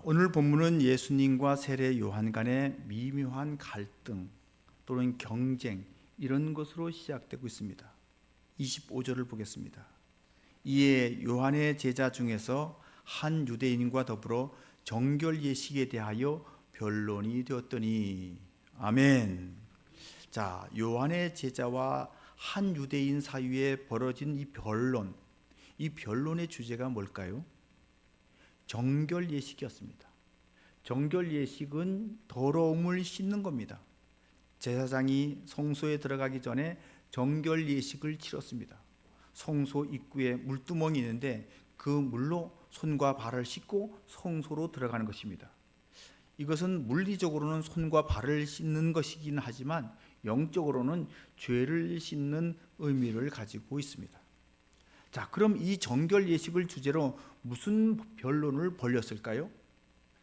오늘 본문은 예수님과 세례 요한 간의 미묘한 갈등 또는 경쟁 이런 것으로 시작되고 있습니다. 25절을 보겠습니다. 이에 요한의 제자 중에서 한 유대인과 더불어 정결 예식에 대하여 변론이 되었더니 아멘. 자, 요한의 제자와 한 유대인 사이에 벌어진 이 변론의 주제가 뭘까요? 정결 예식이었습니다. 정결 예식은 더러움을 씻는 겁니다. 제사장이 성소에 들어가기 전에 정결 예식을 치렀습니다. 성소 입구에 물두멍이 있는데 그 물로 손과 발을 씻고 성소로 들어가는 것입니다. 이것은 물리적으로는 손과 발을 씻는 것이긴 하지만 영적으로는 죄를 씻는 의미를 가지고 있습니다. 자, 그럼 이 정결 예식을 주제로 무슨 변론을 벌였을까요?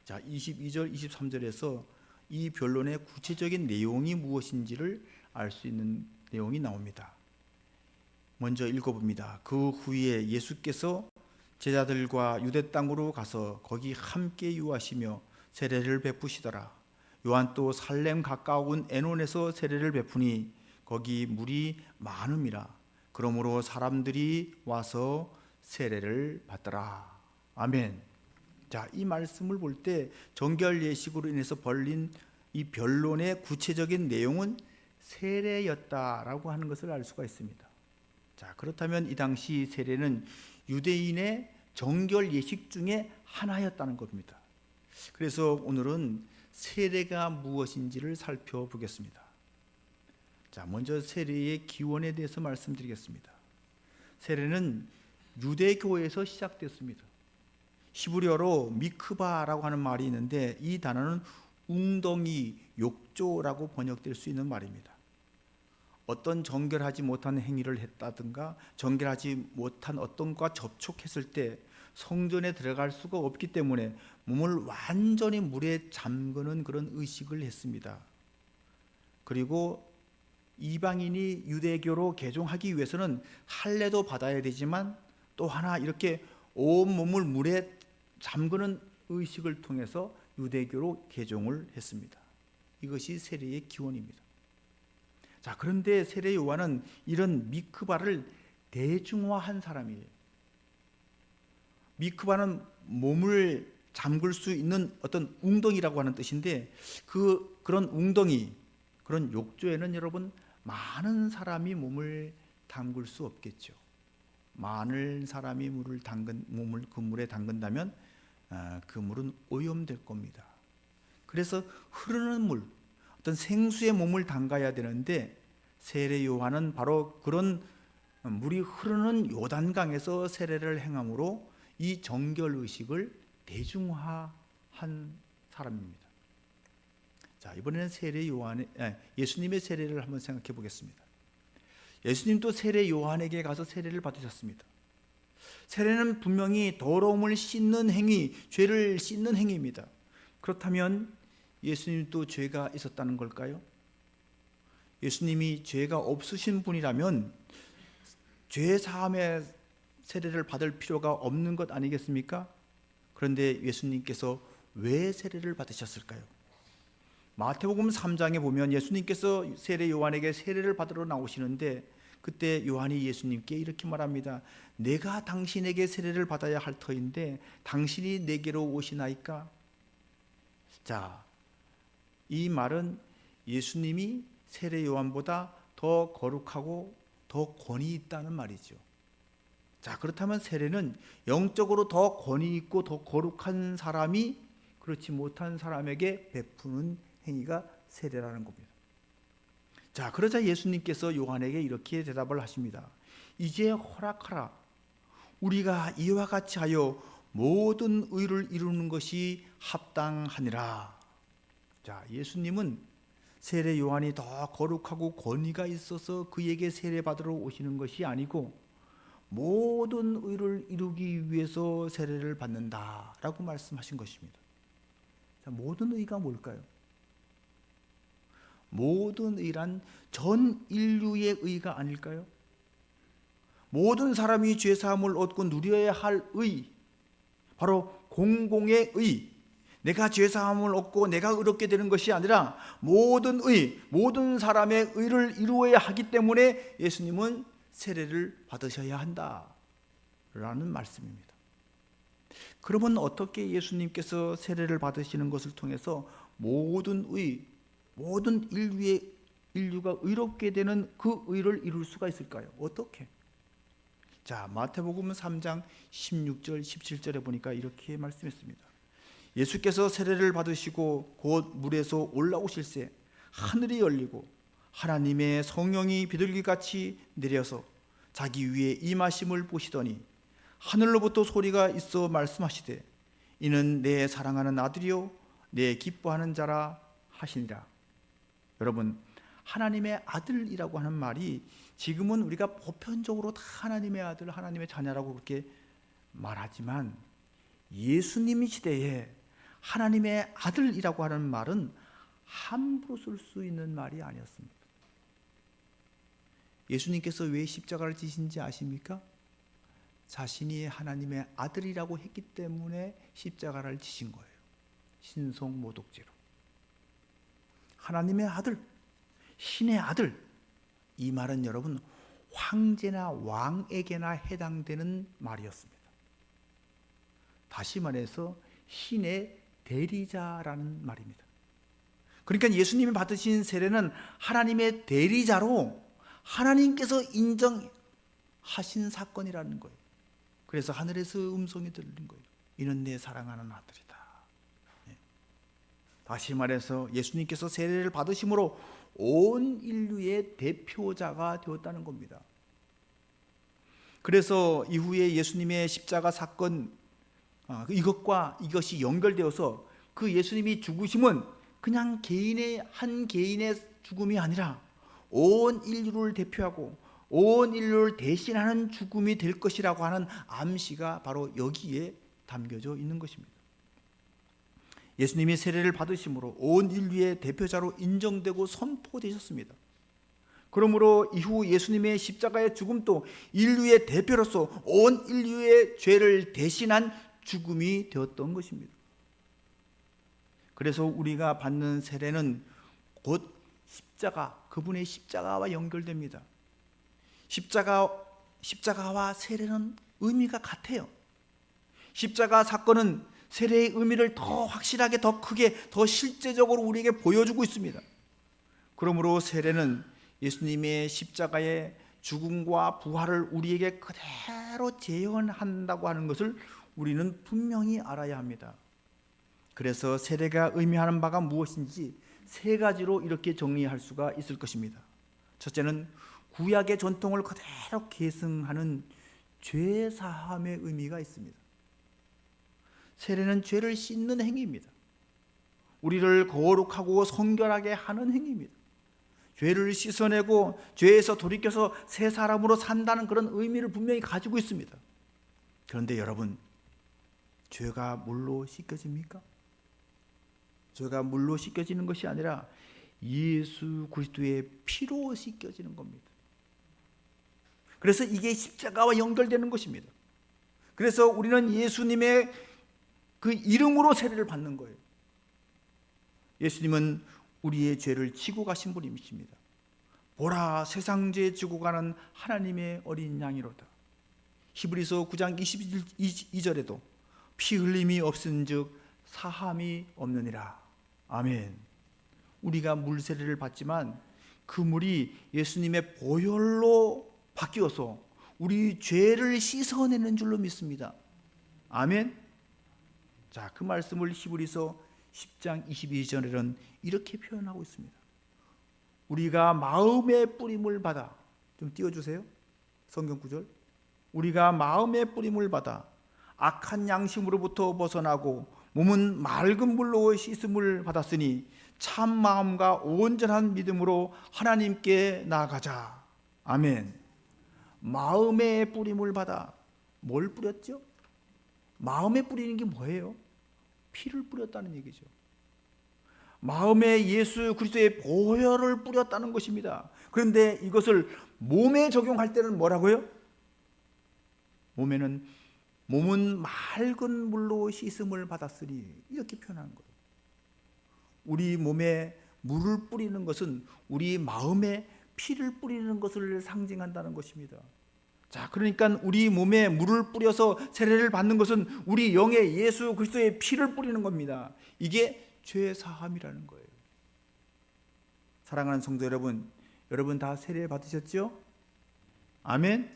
자, 22절, 23절에서 이 변론의 구체적인 내용이 무엇인지를 알 수 있는 내용이 나옵니다. 먼저 읽어봅니다. 그 후에 예수께서 제자들과 유대 땅으로 가서 거기 함께 유하시며 세례를 베푸시더라. 요한 또 살렘 가까운 에논에서 세례를 베푸니 거기 물이 많음이라. 그러므로 사람들이 와서 세례를 받더라. 아멘. 자, 이 말씀을 볼 때 정결 예식으로 인해서 벌린 이 변론의 구체적인 내용은 세례였다라고 하는 것을 알 수가 있습니다. 자, 그렇다면 이 당시 세례는 유대인의 정결 예식 중에 하나였다는 겁니다. 그래서 오늘은 세례가 무엇인지를 살펴보겠습니다. 자, 먼저 세례의 기원에 대해서 말씀드리겠습니다. 세례는 유대교에서 시작됐습니다. 히브리어로 미크바라고 하는 말이 있는데 이 단어는 웅덩이, 욕조라고 번역될 수 있는 말입니다. 어떤 정결하지 못한 행위를 했다든가 정결하지 못한 어떤 것과 접촉했을 때 성전에 들어갈 수가 없기 때문에 몸을 완전히 물에 잠그는 그런 의식을 했습니다. 그리고 이방인이 유대교로 개종하기 위해서는 할례도 받아야 되지만 또 하나 이렇게 온몸을 물에 잠그는 의식을 통해서 유대교로 개종을 했습니다. 이것이 세례의 기원입니다. 자, 그런데 세례 요한은 이런 미크바를 대중화한 사람이에요. 미크바는 몸을 잠글 수 있는 어떤 웅덩이라고 하는 뜻인데 그런 웅덩이, 그런 욕조에는 여러분 많은 사람이 몸을 담글 수 없겠죠. 많은 사람이 몸을 그 물에 담근다면 그 물은 오염될 겁니다. 그래서 흐르는 물, 어떤 생수의 몸을 담가야 되는데 세례 요한은 바로 그런 물이 흐르는 요단강에서 세례를 행함으로 이 정결 의식을 대중화한 사람입니다. 자, 이번에는 예수님의 세례를 한번 생각해 보겠습니다. 예수님도 세례 요한에게 가서 세례를 받으셨습니다. 세례는 분명히 더러움을 씻는 행위, 죄를 씻는 행위입니다. 그렇다면 예수님도 죄가 있었다는 걸까요? 예수님이 죄가 없으신 분이라면 죄 사함의 세례를 받을 필요가 없는 것 아니겠습니까? 그런데 예수님께서 왜 세례를 받으셨을까요? 마태복음 3장에 보면 예수님께서 세례 요한에게 세례를 받으러 나오시는데 그때 요한이 예수님께 이렇게 말합니다. 내가 당신에게 세례를 받아야 할 터인데 당신이 내게로 오시나이까? 자, 이 말은 예수님이 세례 요한보다 더 거룩하고 더 권위 있다는 말이죠. 자, 그렇다면 세례는 영적으로 더 권위 있고 더 거룩한 사람이 그렇지 못한 사람에게 베푸는 행위가 세례라는 겁니다. 자, 그러자 예수님께서 요한에게 이렇게 대답을 하십니다. 이제 허락하라. 우리가 이와 같이 하여 모든 의를 이루는 것이 합당하니라. 자, 예수님은 세례 요한이 더 거룩하고 권위가 있어서 그에게 세례 받으러 오시는 것이 아니고 모든 의를 이루기 위해서 세례를 받는다라고 말씀하신 것입니다. 자, 모든 의가 뭘까요? 모든 의란 전 인류의 의가 아닐까요? 모든 사람이 죄사함을 얻고 누려야 할 의, 바로 공공의 의, 내가 죄사함을 얻고 내가 의롭게 되는 것이 아니라 모든 사람의 의를 이루어야 하기 때문에 예수님은 세례를 받으셔야 한다라는 말씀입니다. 그러면 어떻게 예수님께서 세례를 받으시는 것을 통해서 모든 인류가 의롭게 되는 그 의를 이룰 수가 있을까요? 어떻게? 자, 마태복음 3장 16절 17절에 보니까 이렇게 말씀했습니다. 예수께서 세례를 받으시고 곧 물에서 올라오실새 하늘이 열리고 하나님의 성령이 비둘기같이 내려서 자기 위에 임하심을 보시더니 하늘로부터 소리가 있어 말씀하시되 이는 내 사랑하는 아들이요 내 기뻐하는 자라 하시니라. 여러분, 하나님의 아들이라고 하는 말이 지금은 우리가 보편적으로 다 하나님의 아들, 하나님의 자녀라고 그렇게 말하지만 예수님 시대에 하나님의 아들이라고 하는 말은 함부로 쓸 수 있는 말이 아니었습니다. 예수님께서 왜 십자가를 지신지 아십니까? 자신이 하나님의 아들이라고 했기 때문에 십자가를 지신 거예요. 신성모독죄로. 하나님의 아들, 신의 아들, 이 말은 여러분 황제나 왕에게나 해당되는 말이었습니다. 다시 말해서 신의 대리자라는 말입니다. 그러니까 예수님이 받으신 세례는 하나님의 대리자로 하나님께서 인정하신 사건이라는 거예요. 그래서 하늘에서 음성이 들린 거예요. 이는 내 사랑하는 아들이다. 다시 말해서 예수님께서 세례를 받으심으로 온 인류의 대표자가 되었다는 겁니다. 그래서 이후에 예수님의 십자가 사건, 이것이 연결되어서 그 예수님이 죽으심은 그냥 한 개인의 죽음이 아니라 온 인류를 대표하고 온 인류를 대신하는 죽음이 될 것이라고 하는 암시가 바로 여기에 담겨져 있는 것입니다. 예수님이 세례를 받으심으로 온 인류의 대표자로 인정되고 선포되셨습니다. 그러므로 이후 예수님의 십자가의 죽음도 인류의 대표로서 온 인류의 죄를 대신한 죽음이 되었던 것입니다. 그래서 우리가 받는 세례는 곧 그분의 십자가와 연결됩니다. 십자가와 세례는 의미가 같아요. 십자가 사건은 세례의 의미를 더 확실하게, 더 크게, 더 실제적으로 우리에게 보여주고 있습니다. 그러므로 세례는 예수님의 십자가의 죽음과 부활을 우리에게 그대로 재현한다고 하는 것을 우리는 분명히 알아야 합니다. 그래서 세례가 의미하는 바가 무엇인지 세 가지로 이렇게 정리할 수가 있을 것입니다. 첫째는 구약의 전통을 그대로 계승하는 죄사함의 의미가 있습니다. 세례는 죄를 씻는 행위입니다. 우리를 거룩하고 성결하게 하는 행위입니다. 죄를 씻어내고 죄에서 돌이켜서 새 사람으로 산다는 그런 의미를 분명히 가지고 있습니다. 그런데 여러분, 죄가 물로 씻겨집니까? 죄가 물로 씻겨지는 것이 아니라 예수 그리스도의 피로 씻겨지는 겁니다. 그래서 이게 십자가와 연결되는 것입니다. 그래서 우리는 예수님의 그 이름으로 세례를 받는 거예요. 예수님은 우리의 죄를 지고 가신 분이십니다. 보라, 세상 죄 지고 가는 하나님의 어린 양이로다. 히브리서 9장 22절에도 피 흘림이 없은즉 사함이 없느니라. 아멘. 우리가 물세례를 받지만 그 물이 예수님의 보혈로 바뀌어서 우리 죄를 씻어내는 줄로 믿습니다. 아멘. 자, 그 말씀을 히브리서 10장 22절에는 이렇게 표현하고 있습니다. 우리가 마음의 뿌림을 받아, 좀 띄워주세요. 성경 구절. 우리가 마음의 뿌림을 받아 악한 양심으로부터 벗어나고 몸은 맑은 물로 씻음을 받았으니 참 마음과 온전한 믿음으로 하나님께 나아가자. 아멘. 마음의 뿌림을 받아 뭘 뿌렸죠? 마음에 뿌리는 게 뭐예요? 피를 뿌렸다는 얘기죠. 마음에 예수 그리스도의 보혈을 뿌렸다는 것입니다. 그런데 이것을 몸에 적용할 때는 뭐라고요? 몸에는 몸은 맑은 물로 씻음을 받았으니 이렇게 표현한 거예요. 우리 몸에 물을 뿌리는 것은 우리 마음에 피를 뿌리는 것을 상징한다는 것입니다. 자, 그러니까 우리 몸에 물을 뿌려서 세례를 받는 것은 우리 영에 예수 그리스도의 피를 뿌리는 겁니다. 이게 죄 사함이라는 거예요. 사랑하는 성도 여러분, 여러분 다 세례 받으셨지요? 아멘.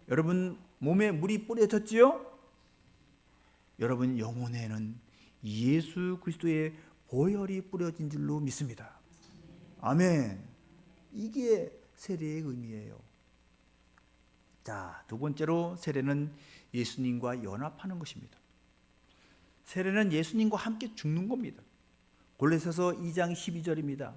여러분 몸에 물이 뿌려졌지요? 여러분 영혼에는 예수 그리스도의 보혈이 뿌려진 줄로 믿습니다. 아멘. 이게 세례의 의미예요. 자, 두 번째로 세례는 예수님과 연합하는 것입니다. 세례는 예수님과 함께 죽는 겁니다. 골로새서 2장 12절입니다.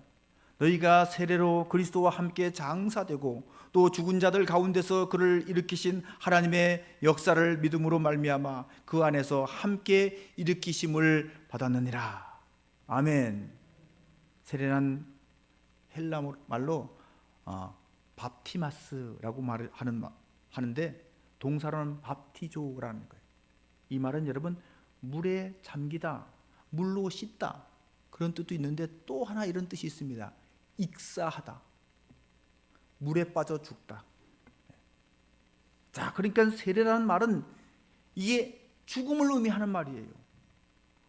너희가 세례로 그리스도와 함께 장사되고 또 죽은 자들 가운데서 그를 일으키신 하나님의 역사를 믿음으로 말미암아 그 안에서 함께 일으키심을 받았느니라. 아멘. 세례는 헬라 말로 밥티마스라고 하는데 동사로는 밥티조라는 거예요. 이 말은 여러분 물에 잠기다, 물로 씻다 그런 뜻도 있는데 또 하나 이런 뜻이 있습니다. 익사하다, 물에 빠져 죽다. 자, 그러니까 세례라는 말은 이게 죽음을 의미하는 말이에요.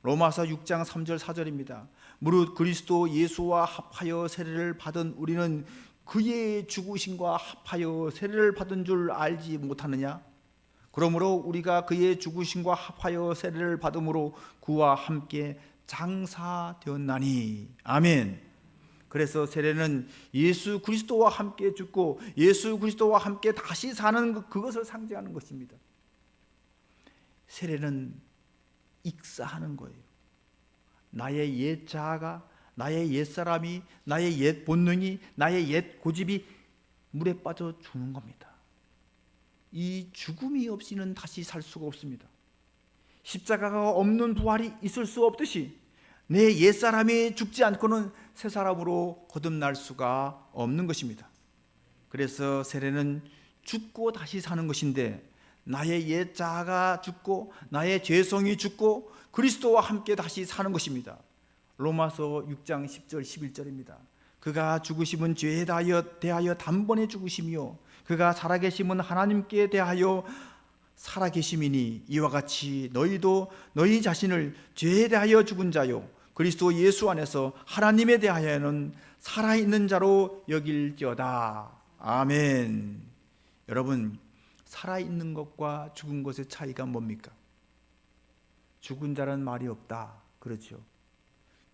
로마서 6장 3절 4절입니다. 무릇 그리스도 예수와 합하여 세례를 받은 우리는 그의 죽으심과 합하여 세례를 받은 줄 알지 못하느냐? 그러므로 우리가 그의 죽으심과 합하여 세례를 받음으로 그와 함께 장사되었나니. 아멘. 그래서 세례는 예수 그리스도와 함께 죽고 예수 그리스도와 함께 다시 사는 그것을 상징하는 것입니다. 세례는 익사하는 거예요. 나의 옛 자아가, 나의 옛 사람이, 나의 옛 본능이, 나의 옛 고집이 물에 빠져 죽는 겁니다. 이 죽음이 없이는 다시 살 수가 없습니다. 십자가가 없는 부활이 있을 수 없듯이 내 옛 사람이 죽지 않고는 새 사람으로 거듭날 수가 없는 것입니다. 그래서 세례는 죽고 다시 사는 것인데 나의 옛 자아가 죽고 나의 죄성이 죽고 그리스도와 함께 다시 사는 것입니다. 로마서 6장 10절 11절입니다. 그가 죽으심은 죄에 대하여 단번에 죽으심이요 그가 살아계심은 하나님께 대하여 살아계심이니 이와 같이 너희도 너희 자신을 죄에 대하여 죽은 자요 그리스도 예수 안에서 하나님에 대하여는 살아있는 자로 여길지어다. 아멘. 여러분, 살아있는 것과 죽은 것의 차이가 뭡니까? 죽은 자는 말이 없다. 그렇죠.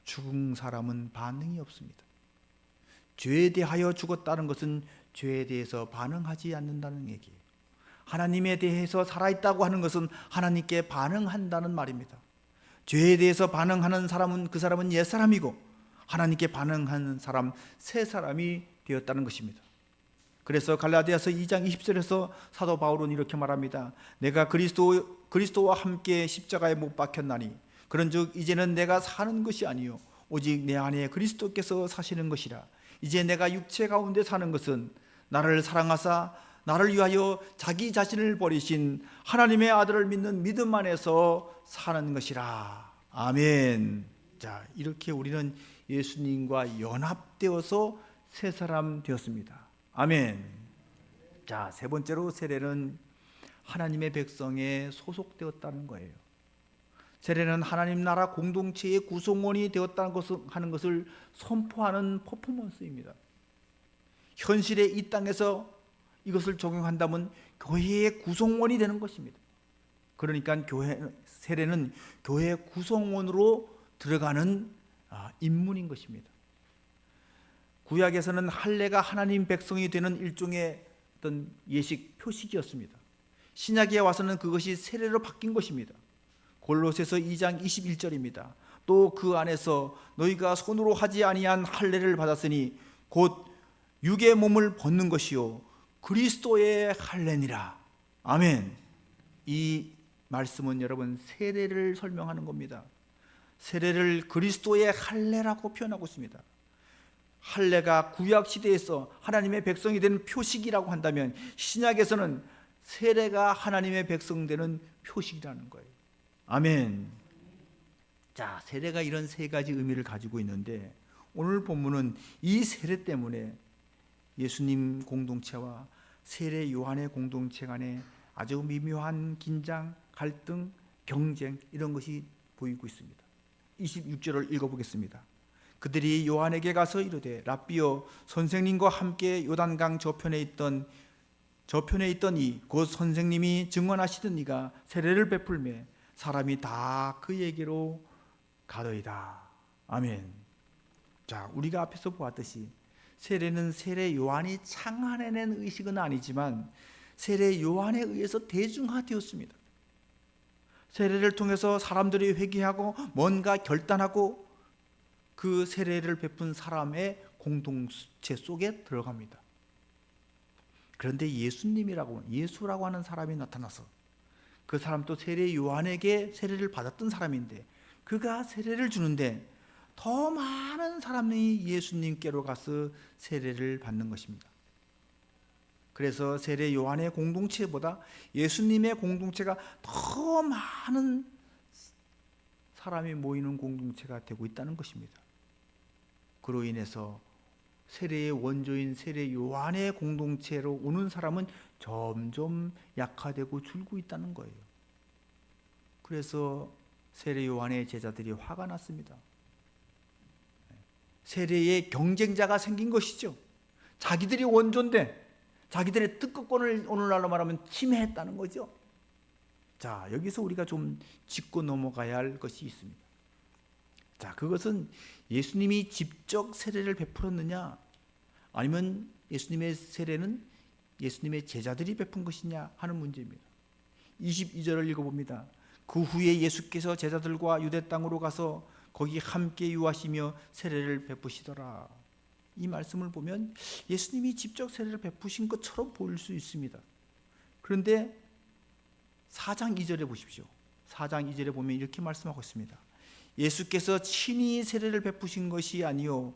죽은 사람은 반응이 없습니다. 죄에 대하여 죽었다는 것은 죄에 대해서 반응하지 않는다는 얘기예요. 하나님에 대해서 살아있다고 하는 것은 하나님께 반응한다는 말입니다. 죄에 대해서 반응하는 사람은 그 사람은 옛사람이고 하나님께 반응하는 사람 새 사람이 되었다는 것입니다. 그래서 갈라디아서 2장 20절에서 사도 바울은 이렇게 말합니다. 내가 그리스도와 함께 십자가에 못 박혔나니 그런즉 이제는 내가 사는 것이 아니요 오직 내 안에 그리스도께서 사시는 것이라. 이제 내가 육체 가운데 사는 것은 나를 사랑하사 나를 위하여 자기 자신을 버리신 하나님의 아들을 믿는 믿음 안에서 사는 것이라. 아멘. 자, 이렇게 우리는 예수님과 연합되어서 새 사람 되었습니다. 아멘. 자, 세 번째로 세례는 하나님의 백성에 소속되었다는 거예요. 세례는 하나님 나라 공동체의 구성원이 되었다는 것을 하는 것을 선포하는 퍼포먼스입니다. 현실에 이 땅에서 이것을 적용한다면 교회의 구성원이 되는 것입니다. 그러니까 세례는 교회 구성원으로 들어가는 인문인 것입니다. 구약에서는 할례가 하나님 백성이 되는 일종의 어떤 예식 표식이었습니다. 신약에 와서는 그것이 세례로 바뀐 것입니다. 골로새서 2장 21절입니다. 또 그 안에서 너희가 손으로 하지 아니한 할례를 받았으니 곧 육의 몸을 벗는 것이요 그리스도의 할례니라. 아멘. 이 말씀은 여러분 세례를 설명하는 겁니다. 세례를 그리스도의 할례라고 표현하고 있습니다. 할례가 구약 시대에서 하나님의 백성이 된 표식이라고 한다면 신약에서는 세례가 하나님의 백성 되는 표식이라는 거예요. 아멘. 자, 세례가 이런 세 가지 의미를 가지고 있는데 오늘 본문은 이 세례 때문에 예수님 공동체와 세례 요한의 공동체 간에 아주 미묘한 긴장, 갈등, 경쟁 이런 것이 보이고 있습니다. 26절을 읽어보겠습니다. 그들이 요한에게 가서 이르되 랍비여, 선생님과 함께 요단강 저편에 있던 이 곧 선생님이 증언하시던 이가 세례를 베풀매 사람이 다 그에게로 가더이다. 아멘. 자, 우리가 앞에서 보았듯이 세례는 세례 요한이 창안해낸 의식은 아니지만 세례 요한에 의해서 대중화되었습니다. 세례를 통해서 사람들이 회개하고 뭔가 결단하고 그 세례를 베푼 사람의 공동체 속에 들어갑니다. 그런데 예수라고 하는 사람이 나타나서 그 사람도 세례 요한에게 세례를 받았던 사람인데 그가 세례를 주는데 더 많은 사람이 예수님께로 가서 세례를 받는 것입니다. 그래서 세례 요한의 공동체보다 예수님의 공동체가 더 많은 사람이 모이는 공동체가 되고 있다는 것입니다. 그로 인해서 세례의 원조인 세례 요한의 공동체로 오는 사람은 점점 약화되고 줄고 있다는 거예요. 그래서 세례 요한의 제자들이 화가 났습니다. 세례의 경쟁자가 생긴 것이죠. 자기들이 원조인데 자기들의 특허권을 오늘날로 말하면 침해했다는 거죠. 자, 여기서 우리가 좀 짚고 넘어가야 할 것이 있습니다. 자, 그것은 예수님이 직접 세례를 베풀었느냐 아니면 예수님의 세례는 예수님의 제자들이 베푼 것이냐 하는 문제입니다. 22절을 읽어봅니다. 그 후에 예수께서 제자들과 유대 땅으로 가서 거기 함께 유하시며 세례를 베푸시더라. 이 말씀을 보면 예수님이 직접 세례를 베푸신 것처럼 보일 수 있습니다. 그런데 4장 2절에 보십시오. 4장 2절에 보면 이렇게 말씀하고 있습니다. 예수께서 친히 세례를 베푸신 것이 아니요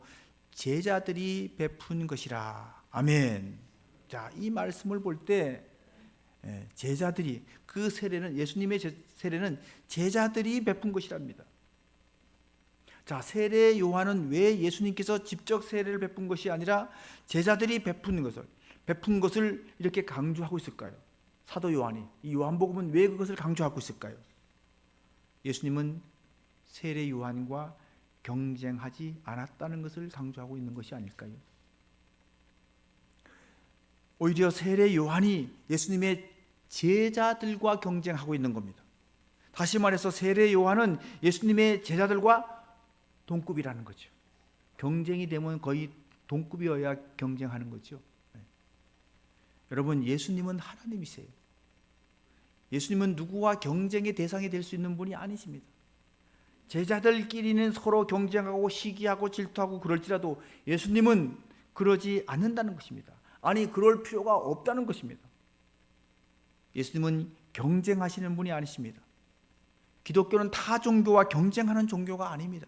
제자들이 베푼 것이라. 아멘. 자, 이 말씀을 볼 때 제자들이 그 세례는 예수님의 세례는 제자들이 베푼 것이랍니다. 자, 세례 요한은 왜 예수님께서 직접 세례를 베푼 것이 아니라 제자들이 베푼 것을 이렇게 강조하고 있을까요? 사도 요한이 이 요한복음은 왜 그것을 강조하고 있을까요? 예수님은 세례 요한과 경쟁하지 않았다는 것을 강조하고 있는 것이 아닐까요? 오히려 세례 요한이 예수님의 제자들과 경쟁하고 있는 겁니다. 다시 말해서 세례 요한은 예수님의 제자들과 동급이라는 거죠. 경쟁이 되면 거의 동급이어야 경쟁하는 거죠. 여러분, 예수님은 하나님이세요. 예수님은 누구와 경쟁의 대상이 될 수 있는 분이 아니십니다. 제자들끼리는 서로 경쟁하고 시기하고 질투하고 그럴지라도 예수님은 그러지 않는다는 것입니다. 아니, 그럴 필요가 없다는 것입니다. 예수님은 경쟁하시는 분이 아니십니다. 기독교는 타 종교와 경쟁하는 종교가 아닙니다.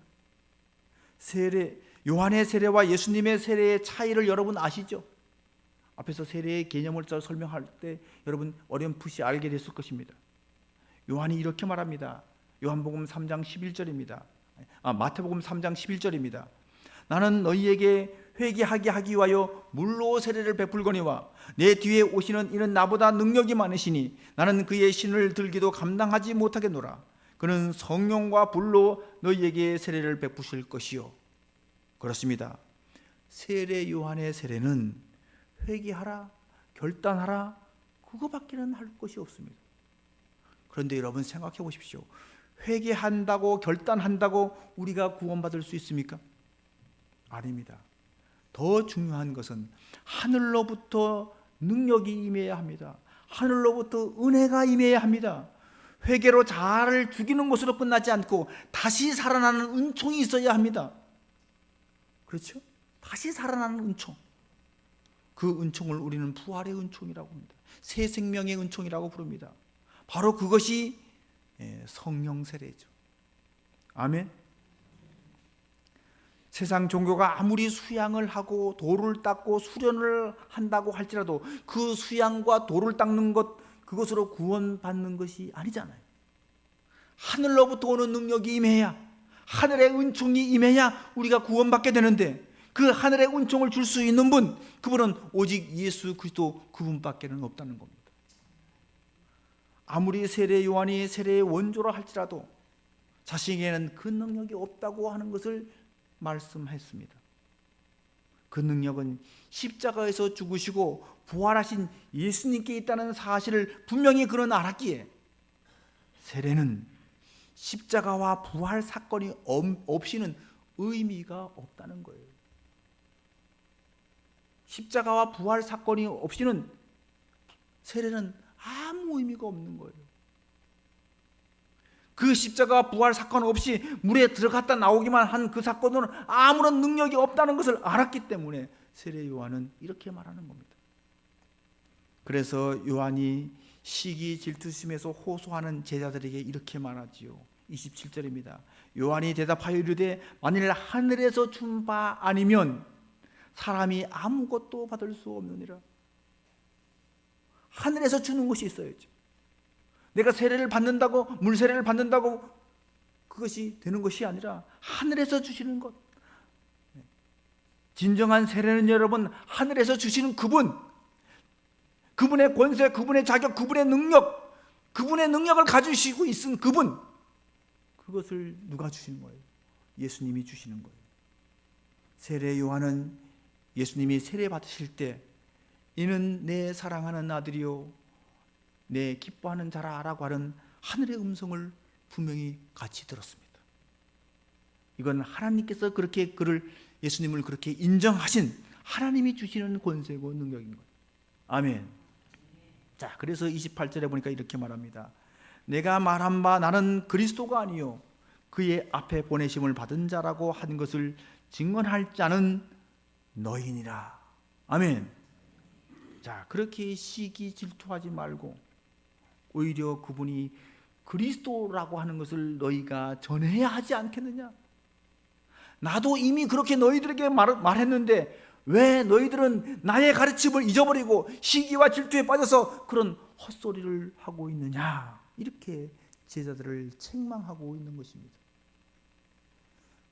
요한의 세례와 예수님의 세례의 차이를 여러분 아시죠? 앞에서 세례의 개념을 설명할 때 여러분 어렴풋이 알게 됐을 것입니다. 요한이 이렇게 말합니다. 요한복음 3장 11절입니다. 마태복음 3장 11절입니다. 나는 너희에게 회개하게 하기 위하여 물로 세례를 베풀거니와 내 뒤에 오시는 이는 나보다 능력이 많으시니 나는 그의 신을 들기도 감당하지 못하겠노라. 그는 성령과 불로 너희에게 세례를 베푸실 것이요. 그렇습니다. 세례 요한의 세례는 회개하라, 결단하라, 그거밖에는 할 것이 없습니다. 그런데 여러분 생각해 보십시오. 회개한다고 결단한다고 우리가 구원받을 수 있습니까? 아닙니다. 더 중요한 것은 하늘로부터 능력이 임해야 합니다. 하늘로부터 은혜가 임해야 합니다. 회개로 자아를 죽이는 것으로 끝나지 않고 다시 살아나는 은총이 있어야 합니다. 그렇죠? 다시 살아나는 은총. 그 은총을 우리는 부활의 은총이라고 합니다. 새 생명의 은총이라고 부릅니다. 바로 그것이 성령 세례죠. 아멘. 세상 종교가 아무리 수양을 하고 돌을 닦고 수련을 한다고 할지라도 그 수양과 돌을 닦는 것 그것으로 구원받는 것이 아니잖아요. 하늘로부터 오는 능력이 임해야, 하늘의 은총이 임해야 우리가 구원받게 되는데, 그 하늘의 은총을 줄 수 있는 분, 그분은 오직 예수 그리스도 그분밖에는 없다는 겁니다. 아무리 세례 요한이 세례의 원조라 할지라도 자신에게는 그 능력이 없다고 하는 것을 말씀했습니다. 그 능력은 십자가에서 죽으시고 부활하신 예수님께 있다는 사실을 분명히 그는 알았기에, 세례는 십자가와 부활 사건이 없이는 의미가 없다는 거예요. 십자가와 부활 사건이 없이는 세례는 아무 의미가 없는 거예요. 그 십자가와 부활 사건 없이 물에 들어갔다 나오기만 한 그 사건은 아무런 능력이 없다는 것을 알았기 때문에 세례 요한은 이렇게 말하는 겁니다. 그래서 요한이 시기 질투심에서 호소하는 제자들에게 이렇게 말하지요. 27절입니다. 요한이 대답하여 이르되 만일 하늘에서 준 바 아니면 사람이 아무것도 받을 수 없느니라. 하늘에서 주는 것이 있어야죠. 내가 세례를 받는다고, 물 세례를 받는다고 그것이 되는 것이 아니라 하늘에서 주시는 것. 진정한 세례는 여러분, 하늘에서 주시는 그분, 그분의 권세, 그분의 자격, 그분의 능력을 가지시고 있은 그분, 그것을 누가 주시는 거예요? 예수님이 주시는 거예요. 세례 요한은 예수님이 세례 받으실 때 이는 내 사랑하는 아들이요 내 기뻐하는 자라라고 하는 하늘의 음성을 분명히 같이 들었습니다. 이건 하나님께서 그렇게 예수님을 그렇게 인정하신 하나님이 주시는 권세고 능력인 거예요. 아멘. 자, 그래서 28절에 보니까 이렇게 말합니다. 내가 말한 바 나는 그리스도가 아니요 그의 앞에 보내심을 받은 자라고 한 것을 증언할 자는 너희니라. 아멘. 자, 그렇게 시기 질투하지 말고 오히려 그분이 그리스도라고 하는 것을 너희가 전해야 하지 않겠느냐? 나도 이미 그렇게 너희들에게 말했는데 왜 너희들은 나의 가르침을 잊어버리고 시기와 질투에 빠져서 그런 헛소리를 하고 있느냐? 이렇게 제자들을 책망하고 있는 것입니다.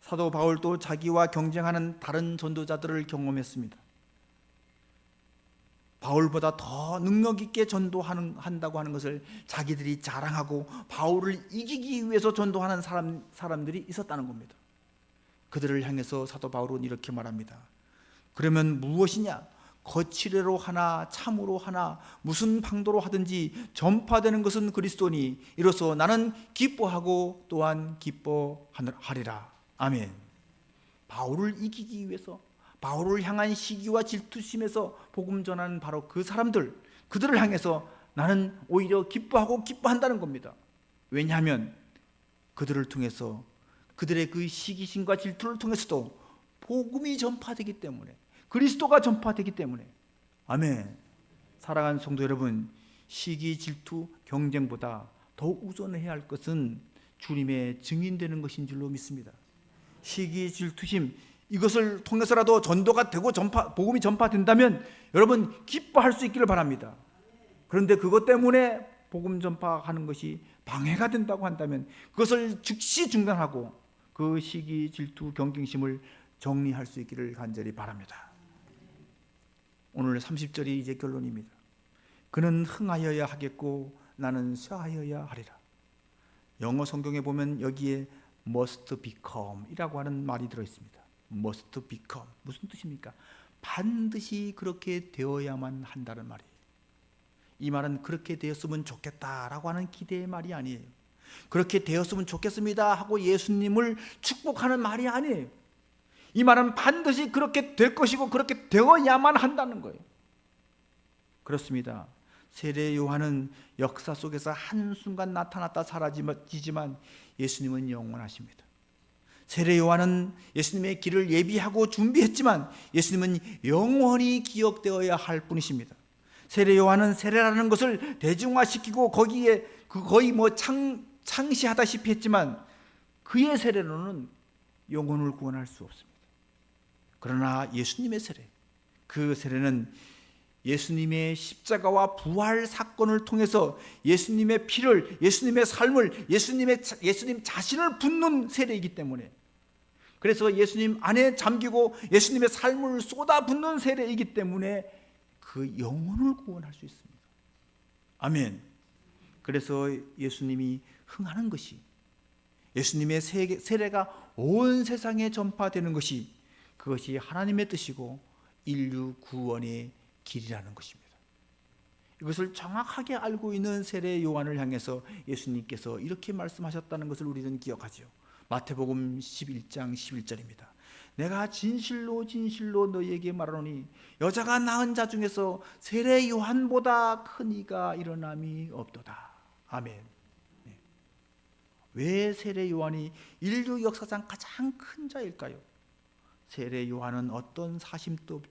사도 바울도 자기와 경쟁하는 다른 전도자들을 경험했습니다. 바울보다 더 능력 있게 전도한다고 하는 것을 자기들이 자랑하고 바울을 이기기 위해서 전도하는 사람들이 있었다는 겁니다. 그들을 향해서 사도 바울은 이렇게 말합니다. 그러면 무엇이냐? 거칠애로 하나 참으로 하나 무슨 방도로 하든지 전파되는 것은 그리스도니 이로써 나는 기뻐하고 또한 기뻐하리라. 아멘. 바울을 이기기 위해서, 바울을 향한 시기와 질투심에서 복음 전하는 바로 그 사람들, 그들을 향해서 나는 오히려 기뻐하고 기뻐한다는 겁니다. 왜냐하면 그들을 통해서, 그들의 그 시기심과 질투를 통해서도 복음이 전파되기 때문에, 그리스도가 전파되기 때문에. 아멘. 사랑하는 성도 여러분, 시기, 질투, 경쟁보다 더 우선해야 할 것은 주님의 증인되는 것인 줄로 믿습니다. 시기, 질투심, 이것을 통해서라도 전도가 되고 복음이 전파된다면 여러분 기뻐할 수 있기를 바랍니다. 그런데 그것 때문에 복음 전파하는 것이 방해가 된다고 한다면 그것을 즉시 중단하고 그 시기, 질투, 경쟁심을 정리할 수 있기를 간절히 바랍니다. 오늘 30절이 이제 결론입니다. 그는 흥하여야 하겠고 나는 쇠하여야 하리라. 영어 성경에 보면 여기에 must become 이라고 하는 말이 들어있습니다. must become, 무슨 뜻입니까? 반드시 그렇게 되어야만 한다는 말이에요. 이 말은 그렇게 되었으면 좋겠다라고 하는 기대의 말이 아니에요. 그렇게 되었으면 좋겠습니다 하고 예수님을 축복하는 말이 아니에요. 이 말은 반드시 그렇게 될 것이고 그렇게 되어야만 한다는 거예요. 그렇습니다. 세례 요한은 역사 속에서 한순간 나타났다 사라지지만 예수님은 영원하십니다. 세례 요한은 예수님의 길을 예비하고 준비했지만 예수님은 영원히 기억되어야 할 분이십니다. 세례 요한은 세례라는 것을 대중화시키고 거기에 거의 창시하다시피 했지만 그의 세례로는 영혼을 구원할 수 없습니다. 그러나 예수님의 세례, 그 세례는 예수님의 십자가와 부활 사건을 통해서 예수님의 피를, 예수님의 삶을, 예수님 자신을 붓는 세례이기 때문에, 그래서 예수님 안에 잠기고 예수님의 삶을 쏟아붓는 세례이기 때문에 그 영혼을 구원할 수 있습니다. 아멘. 그래서 예수님이 흥하는 것이, 예수님의 세례가 온 세상에 전파되는 것이, 그것이 하나님의 뜻이고 인류 구원의 길이라는 것입니다. 이것을 정확하게 알고 있는 세례 요한을 향해서 예수님께서 이렇게 말씀하셨다는 것을 우리는 기억하죠. 마태복음 11장 11절입니다. 내가 진실로 진실로 너희에게 말하노니 여자가 낳은 자 중에서 세례 요한보다 큰 이가 일어남이 없도다. 아멘. 왜 세례 요한이 인류 역사상 가장 큰 자일까요? 세례 요한은 어떤 사심도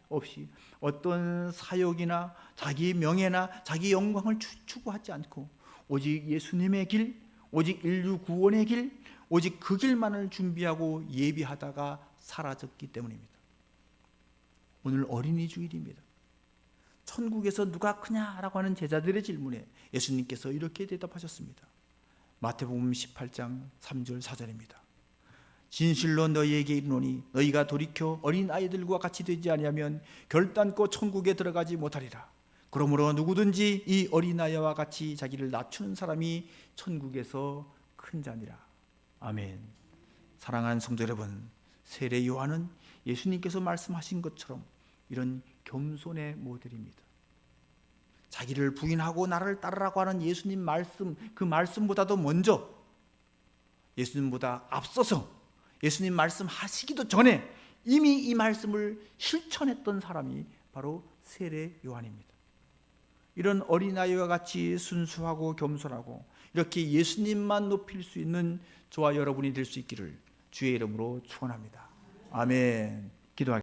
없이 어떤 사욕이나 자기 명예나 자기 영광을 추구하지 않고 오직 예수님의 길, 오직 인류 구원의 길, 오직 그 길만을 준비하고 예비하다가 사라졌기 때문입니다. 오늘 어린이 주일입니다. 천국에서 누가 크냐라고 하는 제자들의 질문에 예수님께서 이렇게 대답하셨습니다. 마태복음 18장 3절 4절입니다. 진실로 너희에게 이르노니 너희가 돌이켜 어린 아이들과 같이 되지 아니하면 결단코 천국에 들어가지 못하리라. 그러므로 누구든지 이 어린아이와 같이 자기를 낮추는 사람이 천국에서 큰 자니라. 아멘. 사랑하는 성도 여러분, 세례 요한은 예수님께서 말씀하신 것처럼 이런 겸손의 모델입니다. 자기를 부인하고 나를 따르라고 하는 예수님 말씀, 그 말씀보다도 먼저, 예수님보다 앞서서 예수님 말씀하시기도 전에 이미 이 말씀을 실천했던 사람이 바로 세례 요한입니다. 이런 어린아이와 같이 순수하고 겸손하고 이렇게 예수님만 높일 수 있는 저와 여러분이 될 수 있기를 주의 이름으로 축원합니다. 아멘. 기도하겠습니다.